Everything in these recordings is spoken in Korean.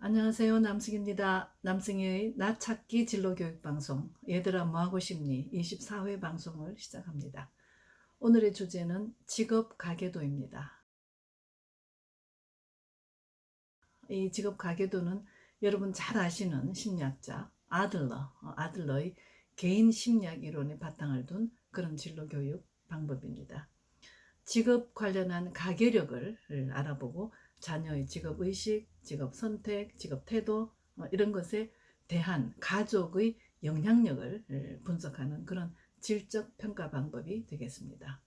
안녕하세요. 남승입니다. 남승의 나 찾기 진로교육방송 얘들아 뭐하고 싶니? 24회 방송을 시작합니다. 오늘의 주제는 직업 가계도입니다. 이 직업 가계도는 여러분 잘 아시는 심리학자 아들러의 개인 심리학 이론에 바탕을 둔 그런 진로교육 방법입니다. 직업 관련한 가계력을 알아보고 자녀의 직업의식, 직업선택, 직업태도 이런 것에 대한 가족의 영향력을 분석하는 그런 질적 평가 방법이 되겠습니다.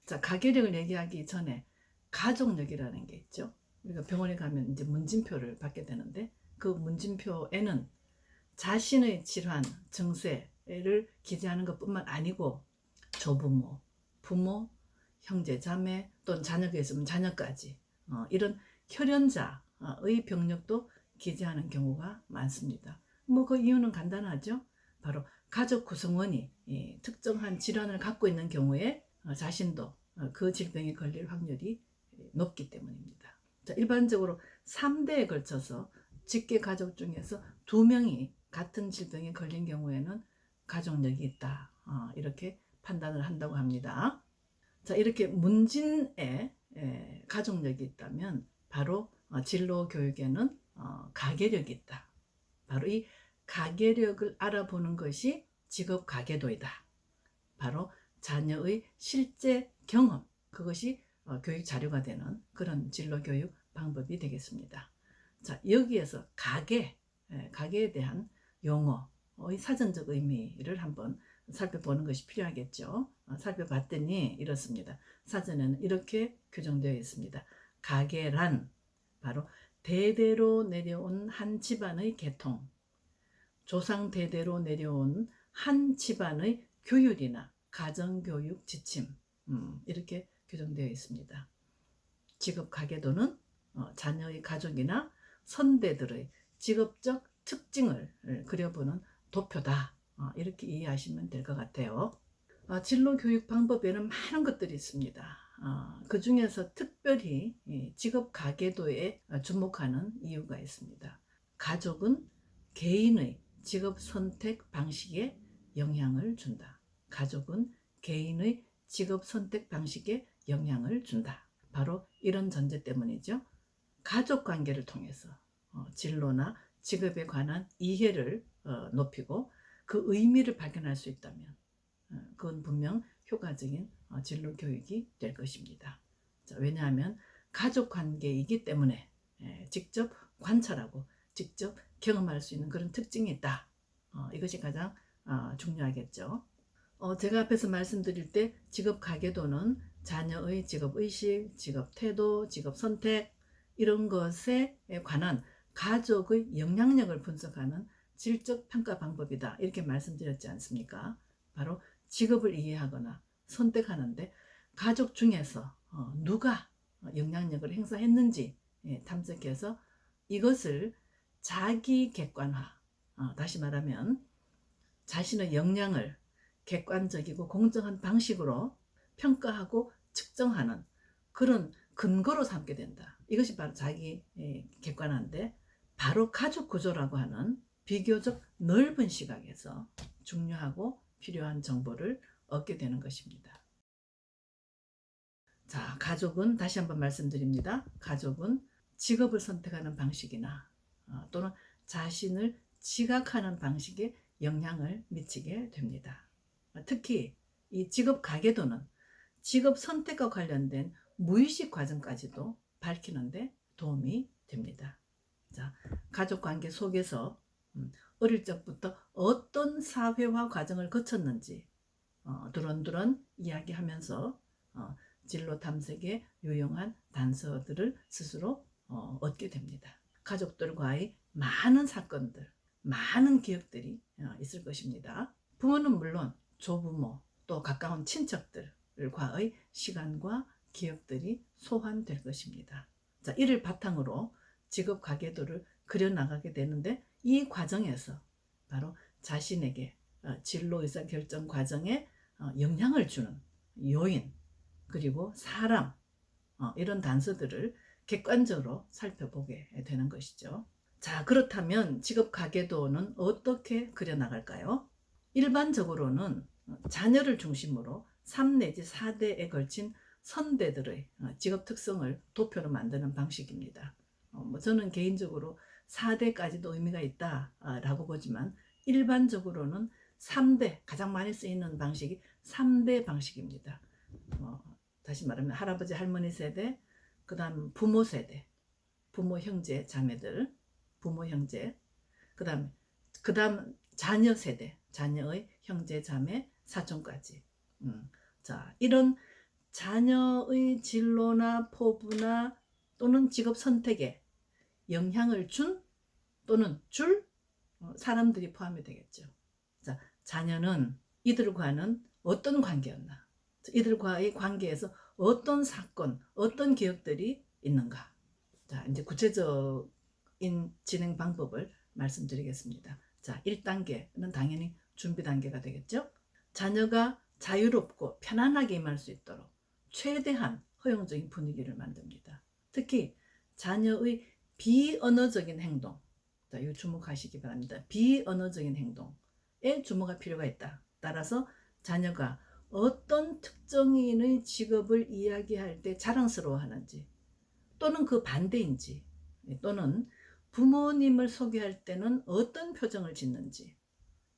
자, 가계력을 얘기하기 전에 가족력이라는 게 있죠. 우리가 병원에 가면 이제 문진표를 받게 되는데 그 문진표에는 자신의 질환, 증세를 기재하는 것뿐만 아니고 조부모, 부모, 형제, 자매 또는 자녀가 있으면 자녀까지 이런 혈연자의 병력도 기재하는 경우가 많습니다. 뭐 그 이유는 간단하죠. 바로 가족 구성원이 특정한 질환을 갖고 있는 경우에 자신도 그 질병에 걸릴 확률이 높기 때문입니다. 자, 일반적으로 3대에 걸쳐서 직계 가족 중에서 2명이 같은 질병에 걸린 경우에는 가족력이 있다. 이렇게 판단을 한다고 합니다. 자, 이렇게 문진에 가족력이 있다면 바로 진로 교육에는 가계력이 있다. 바로 이 가계력을 알아보는 것이 직업 가계도이다. 바로 자녀의 실제 경험, 그것이 교육 자료가 되는 그런 진로 교육 방법이 되겠습니다. 자, 여기에서 가계에 대한 용어의 사전적 의미를 한번 살펴보는 것이 필요하겠죠. 살펴봤더니 이렇습니다. 사전에는 이렇게 규정되어 있습니다. 가계란 바로 대대로 내려온 한 집안의 계통, 조상 대대로 내려온 한 집안의 교율이나 가정교육 지침, 이렇게 규정되어 있습니다. 직업 가계도는 자녀의 가족이나 선대들의 직업적 특징을 그려보는 도표다. 이렇게 이해하시면 될 것 같아요. 진로 교육 방법에는 많은 것들이 있습니다. 그 중에서 특별히 직업 가계도에 주목하는 이유가 있습니다. 가족은 개인의 직업 선택 방식에 영향을 준다. 가족은 개인의 직업 선택 방식에 영향을 준다. 바로 이런 전제 때문이죠. 가족 관계를 통해서 진로나 직업에 관한 이해를 높이고 그 의미를 발견할 수 있다면 그건 분명 효과적인 진로 교육이 될 것입니다. 자, 왜냐하면 가족 관계이기 때문에 직접 관찰하고 직접 경험할 수 있는 그런 특징이 있다. 이것이 가장 중요하겠죠. 제가 앞에서 말씀드릴 때 직업 가계도는 자녀의 직업의식, 직업태도, 직업선택 이런 것에 관한 가족의 영향력을 분석하는 질적 평가 방법이다. 이렇게 말씀드렸지 않습니까? 바로 직업을 이해하거나 선택하는데 가족 중에서 누가 영향력을 행사했는지 탐색해서 이것을 자기 객관화, 다시 말하면 자신의 역량을 객관적이고 공정한 방식으로 평가하고 측정하는 그런 근거로 삼게 된다. 이것이 바로 자기 객관화인데 바로 가족 구조라고 하는 비교적 넓은 시각에서 중요하고 필요한 정보를 얻게 되는 것입니다. 자, 가족은 다시 한번 말씀드립니다. 가족은 직업을 선택하는 방식이나 또는 자신을 지각하는 방식에 영향을 미치게 됩니다. 특히 이 직업 가계도는 직업 선택과 관련된 무의식 과정까지도 밝히는데 도움이 됩니다. 자, 가족 관계 속에서 어릴 적부터 어떤 사회화 과정을 거쳤는지 두런두런 이야기하면서 진로 탐색에 유용한 단서들을 스스로 얻게 됩니다. 가족들과의 많은 사건들, 많은 기억들이 있을 것입니다. 부모는 물론 조부모 또 가까운 친척들과의 시간과 기억들이 소환될 것입니다. 자, 이를 바탕으로 직업 가계도를 그려나가게 되는데 이 과정에서 바로 자신에게 진로 의사결정 과정에 영향을 주는 요인 그리고 사람 이런 단서들을 객관적으로 살펴보게 되는 것이죠. 자, 그렇다면 직업 가계도는 어떻게 그려나갈까요? 일반적으로는 자녀를 중심으로 3 내지 4대에 걸친 선대들의 직업 특성을 도표로 만드는 방식입니다. 저는 개인적으로 4대까지도 의미가 있다라고 보지만 일반적으로는 3대, 가장 많이 쓰이는 방식이 3대 방식입니다. 다시 말하면 할아버지 할머니 세대, 그 다음 부모 세대, 부모 형제 자매들, 부모 형제, 그 다음 자녀 세대, 자녀의 형제 자매 사촌까지. 자, 이런 자녀의 진로나 포부나 또는 직업 선택에 영향을 준 또는 줄 사람들이 포함이 되겠죠. 자, 자녀는 이들과는 어떤 관계였나? 이들과의 관계에서 어떤 사건, 어떤 기억들이 있는가? 자, 이제 구체적인 진행 방법을 말씀드리겠습니다. 자, 1단계는 당연히 준비 단계가 되겠죠. 자녀가 자유롭고 편안하게 임할 수 있도록 최대한 허용적인 분위기를 만듭니다. 특히 자녀의 비언어적인 행동, 자, 이거 주목하시기 바랍니다. 비언어적인 행동에 주목할 필요가 있다. 따라서 자녀가 어떤 특정인의 직업을 이야기할 때 자랑스러워하는지 또는 그 반대인지 또는 부모님을 소개할 때는 어떤 표정을 짓는지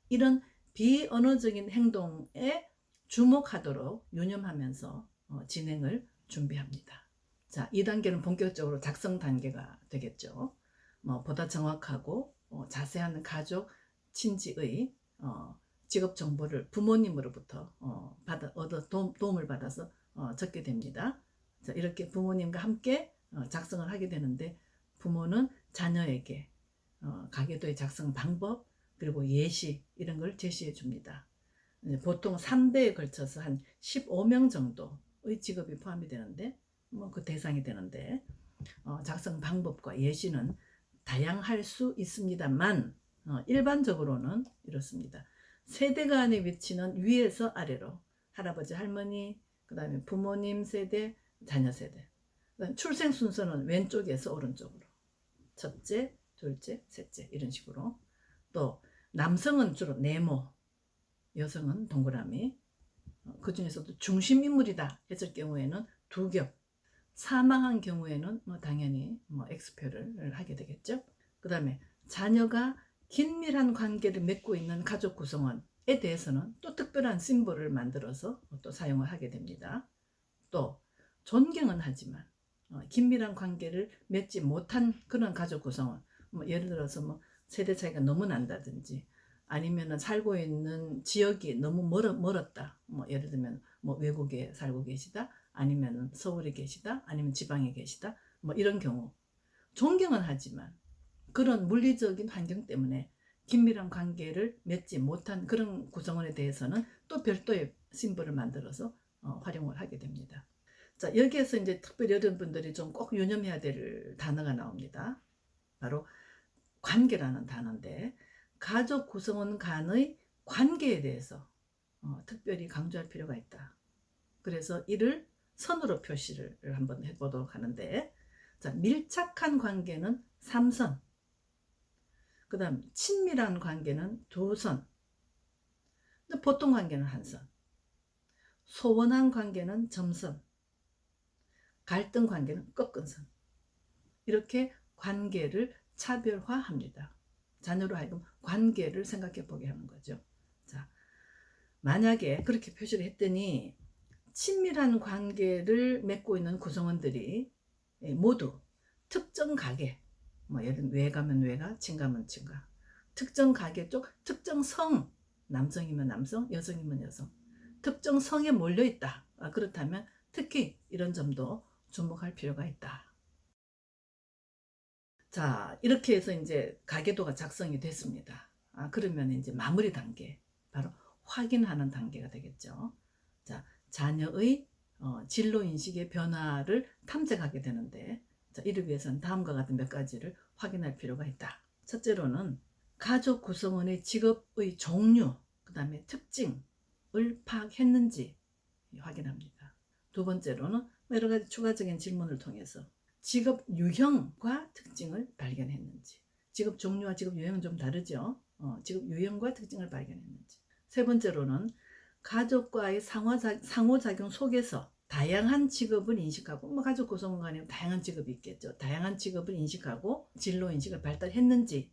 이런 비언어적인 행동에 주목하도록 유념하면서 진행을 준비합니다. 자, 2단계는 본격적으로 작성 단계가 되겠죠. 보다 정확하고 자세한 가족, 친지의 직업 정보를 부모님으로부터 도움을 받아서 적게 됩니다. 자, 이렇게 부모님과 함께 작성을 하게 되는데 부모는 자녀에게 가계도의 작성 방법 그리고 예시 이런 걸 제시해 줍니다. 보통 3대에 걸쳐서 한 15명 정도의 직업이 포함이 되는데 그 대상이 되는데 작성 방법과 예시는 다양할 수 있습니다만 일반적으로는 이렇습니다. 세대 간의 위치는 위에서 아래로 할아버지 할머니 그 다음에 부모님 세대 자녀 세대 출생 순서는 왼쪽에서 오른쪽으로 첫째 둘째 셋째 이런 식으로 또 남성은 주로 네모 여성은 동그라미 그 중에서도 중심 인물이다 했을 경우에는 두 겹 사망한 경우에는 당연히 X표를 하게 되겠죠. 그 다음에 자녀가 긴밀한 관계를 맺고 있는 가족 구성원에 대해서는 또 특별한 심볼을 만들어서 또 사용을 하게 됩니다. 또 존경은 하지만 긴밀한 관계를 맺지 못한 그런 가족 구성원 예를 들어서 세대 차이가 너무 난다든지 아니면 살고 있는 지역이 너무 멀었다 예를 들면 외국에 살고 계시다 아니면 서울에 계시다 아니면 지방에 계시다 이런 경우 존경은 하지만 그런 물리적인 환경 때문에 긴밀한 관계를 맺지 못한 그런 구성원에 대해서는 또 별도의 심볼을 만들어서 활용을 하게 됩니다. 자, 여기에서 이제 특별히 여러분들이 좀 꼭 유념해야 될 단어가 나옵니다. 바로 관계라는 단어인데 가족 구성원 간의 관계에 대해서 특별히 강조할 필요가 있다. 그래서 이를 선으로 표시를 한번 해보도록 하는데 자, 밀착한 관계는 3선 그 다음 친밀한 관계는 2선 보통 관계는 1선 소원한 관계는 점선 갈등 관계는 꺾은 선 이렇게 관계를 차별화합니다. 자녀로 하여금 관계를 생각해 보게 하는 거죠. 자, 만약에 그렇게 표시를 했더니 친밀한 관계를 맺고 있는 구성원들이 모두 특정 가게 예를 들면 외가면 외가, 친가면 친가 특정 가게 쪽 특정 성 남성이면 남성, 여성이면 여성 특정 성에 몰려있다. 그렇다면 특히 이런 점도 주목할 필요가 있다. 자, 이렇게 해서 이제 가계도가 작성이 됐습니다. 그러면 이제 마무리 단계, 바로 확인하는 단계가 되겠죠. 자, 자녀의 진로 인식의 변화를 탐색하게 되는데, 자, 이를 위해서는 다음과 같은 몇 가지를 확인할 필요가 있다. 첫째로는 가족 구성원의 직업의 종류, 그 다음에 특징을 파악했는지 확인합니다. 두 번째로는 여러 가지 추가적인 질문을 통해서 직업 유형과 특징을 발견했는지 직업 종류와 직업 유형은 좀 다르죠. 직업 유형과 특징을 발견했는지. 세 번째로는 가족과의 상호작용 속에서 다양한 직업을 인식하고, 뭐 가족 구성원 간에 다양한 직업이 있겠죠. 다양한 직업을 인식하고 진로 인식을 발달했는지를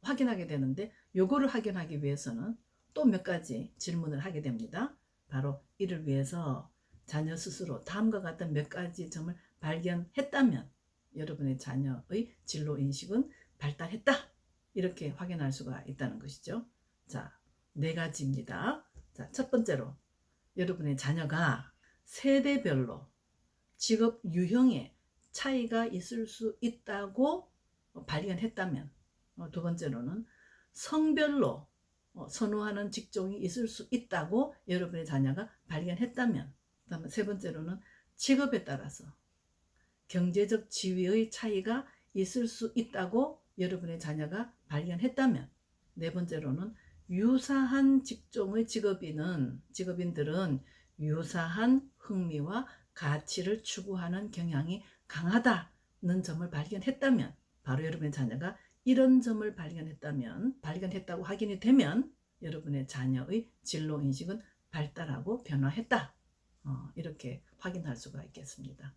확인하게 되는데, 요거를 확인하기 위해서는 또 몇 가지 질문을 하게 됩니다. 바로 이를 위해서 자녀 스스로 다음과 같은 몇 가지 점을 발견했다면 여러분의 자녀의 진로 인식은 발달했다, 이렇게 확인할 수가 있다는 것이죠. 자, 4가지입니다. 자, 첫 번째로 여러분의 자녀가 세대별로 직업 유형에 차이가 있을 수 있다고 발견했다면, 두 번째로는 성별로 선호하는 직종이 있을 수 있다고 여러분의 자녀가 발견했다면, 그다음에 세 번째로는 직업에 따라서 경제적 지위의 차이가 있을 수 있다고 여러분의 자녀가 발견했다면, 네 번째로는 유사한 직종의 직업인들은 유사한 흥미와 가치를 추구하는 경향이 강하다는 점을 발견했다면, 바로 여러분의 자녀가 이런 점을 발견했다고 확인이 되면 여러분의 자녀의 진로 인식은 발달하고 변화했다, 이렇게 확인할 수가 있겠습니다.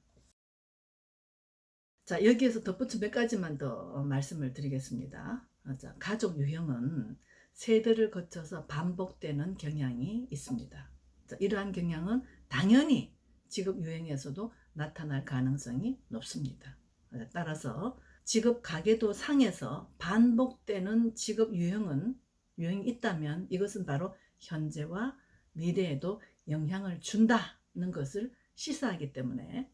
자, 여기에서 덧붙여 몇 가지만 더 말씀을 드리겠습니다. 자, 가족 유형은 세대를 거쳐서 반복되는 경향이 있습니다. 자, 이러한 경향은 당연히 직업 유형에서도 나타날 가능성이 높습니다. 따라서 직업 가계도 상에서 반복되는 직업 유형이 있다면 이것은 바로 현재와 미래에도 영향을 준다는 것을 시사하기 때문에,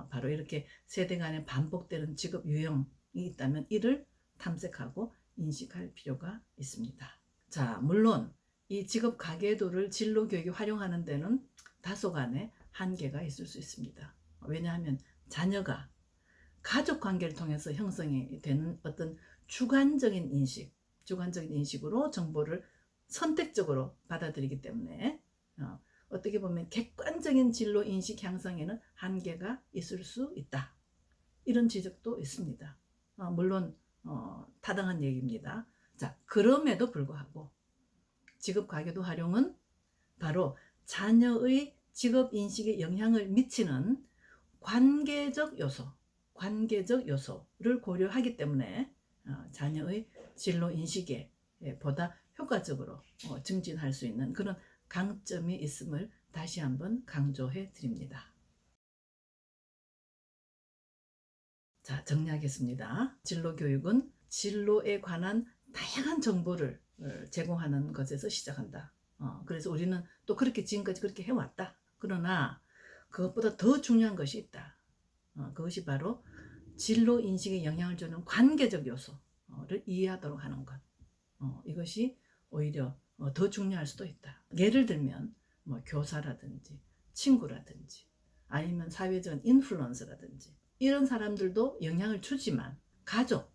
바로 이렇게 세대 간에 반복되는 직업 유형이 있다면 이를 탐색하고 인식할 필요가 있습니다. 자, 물론 이 직업 가계도를 진로 교육에 활용하는 데는 다소간의 한계가 있을 수 있습니다. 왜냐하면 자녀가 가족 관계를 통해서 형성이 되는 어떤 주관적인 인식으로 정보를 선택적으로 받아들이기 때문에 어떻게 보면 객관적인 진로 인식 향상에는 한계가 있을 수 있다, 이런 지적도 있습니다. 물론 타당한 얘기입니다. 자, 그럼에도 불구하고 직업 가계도 활용은 바로 자녀의 직업 인식에 영향을 미치는 관계적 요소를 고려하기 때문에 자녀의 진로 인식에 보다 효과적으로 증진할 수 있는 그런 강점이 있음을 다시 한번 강조해 드립니다. 자, 정리하겠습니다. 진로 교육은 진로에 관한 다양한 정보를 제공하는 것에서 시작한다. 그래서 우리는 또 그렇게 지금까지 그렇게 해왔다. 그러나 그것보다 더 중요한 것이 있다. 그것이 바로 진로 인식에 영향을 주는 관계적 요소를 이해하도록 하는 것. 이것이 오히려 더 중요할 수도 있다. 예를 들면 뭐 교사라든지 친구라든지 아니면 사회적 인플루언서라든지 이런 사람들도 영향을 주지만 가족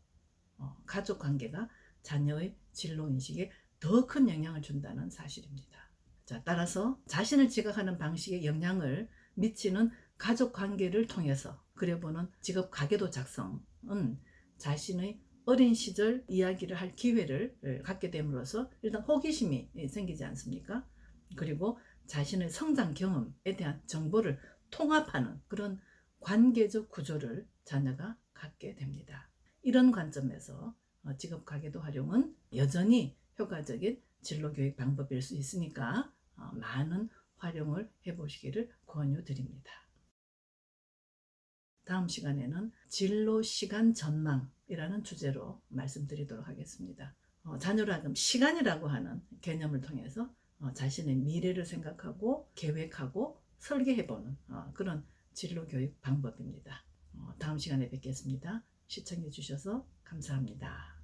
관계가 자녀의 진로 인식에 더 큰 영향을 준다는 사실입니다. 자, 따라서 자신을 지각하는 방식에 영향을 미치는 가족 관계를 통해서 그려보는 직업 가계도 작성은 자신의 어린 시절 이야기를 할 기회를 갖게 됨으로써 일단 호기심이 생기지 않습니까? 그리고 자신의 성장 경험에 대한 정보를 통합하는 그런 관계적 구조를 자녀가 갖게 됩니다. 이런 관점에서 직업 가계도 활용은 여전히 효과적인 진로교육 방법일 수 있으니까 많은 활용을 해보시기를 권유드립니다. 다음 시간에는 진로 시간 전망이라는 주제로 말씀드리도록 하겠습니다. 자녀로 하여금 시간이라고 하는 개념을 통해서 자신의 미래를 생각하고 계획하고 설계해보는 그런 진로교육 방법입니다. 다음 시간에 뵙겠습니다. 시청해 주셔서 감사합니다.